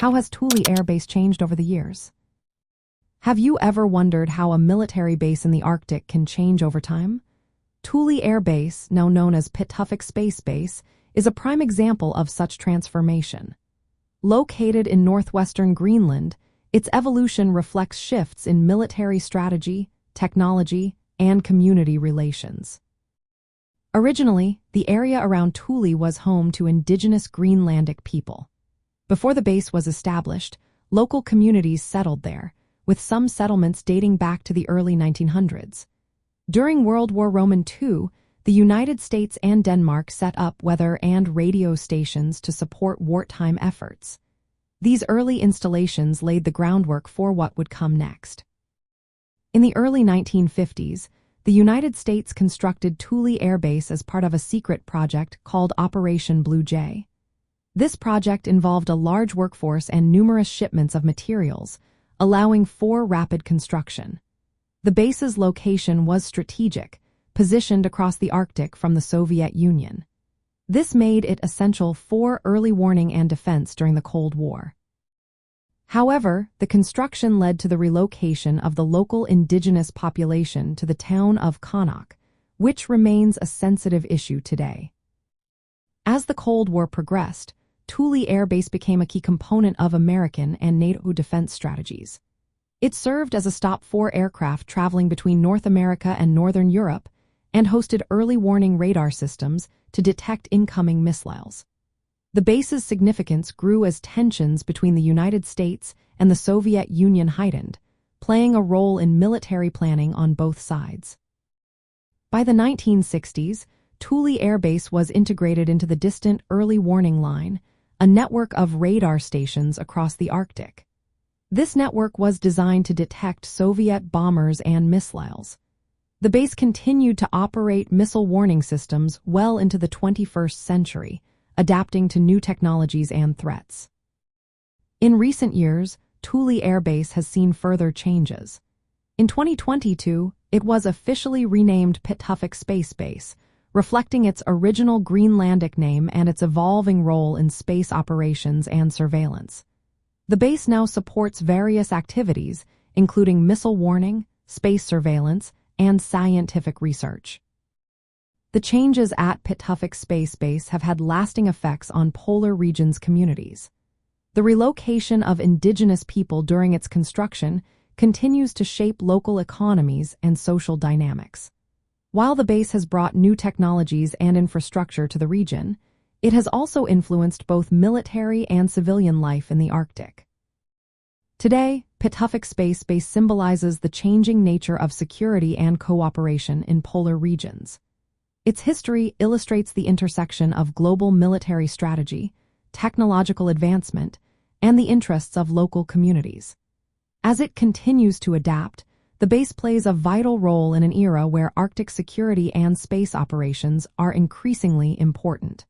How has Thule Air Base changed over the years? Have you ever wondered how a military base in the Arctic can change over time? Thule Air Base, now known as Pituffik Space Base, is a prime example of such transformation. Located in northwestern Greenland, its evolution reflects shifts in military strategy, technology, and community relations. Originally, the area around Thule was home to indigenous Greenlandic people. Before the base was established, local communities settled there, with some settlements dating back to the early 1900s. During World War II, the United States and Denmark set up weather and radio stations to support wartime efforts. These early installations laid the groundwork for what would come next. In the early 1950s, the United States constructed Thule Air Base as part of a secret project called Operation Blue Jay. This project involved a large workforce and numerous shipments of materials, allowing for rapid construction. The base's location was strategic, positioned across the Arctic from the Soviet Union. This made it essential for early warning and defense during the Cold War. However, the construction led to the relocation of the local indigenous population to the town of Qaanaaq, which remains a sensitive issue today. As the Cold War progressed, Thule Air Base became a key component of American and NATO defense strategies. It served as a stop for aircraft traveling between North America and Northern Europe and hosted early warning radar systems to detect incoming missiles. The base's significance grew as tensions between the United States and the Soviet Union heightened, playing a role in military planning on both sides. By the 1960s, Thule Air Base was integrated into the distant Early Warning Line, a network of radar stations across the Arctic. This network was designed to detect Soviet bombers and missiles. The base continued to operate missile warning systems well into the 21st century, adapting to new technologies and threats. In recent years, Thule Air Base has seen further changes. In 2022, it was officially renamed Pituffik Space Base, reflecting its original Greenlandic name and its evolving role in space operations and surveillance. The base now supports various activities, including missile warning, space surveillance, and scientific research. The changes at Pituffik Space Base have had lasting effects on polar regions communities. The relocation of indigenous people during its construction continues to shape local economies and social dynamics. While the base has brought new technologies and infrastructure to the region, it has also influenced both military and civilian life in the Arctic. Today, Pituffik Space Base symbolizes the changing nature of security and cooperation in polar regions. Its history illustrates the intersection of global military strategy, technological advancement, and the interests of local communities. As it continues to adapt, the base plays a vital role in an era where Arctic security and space operations are increasingly important.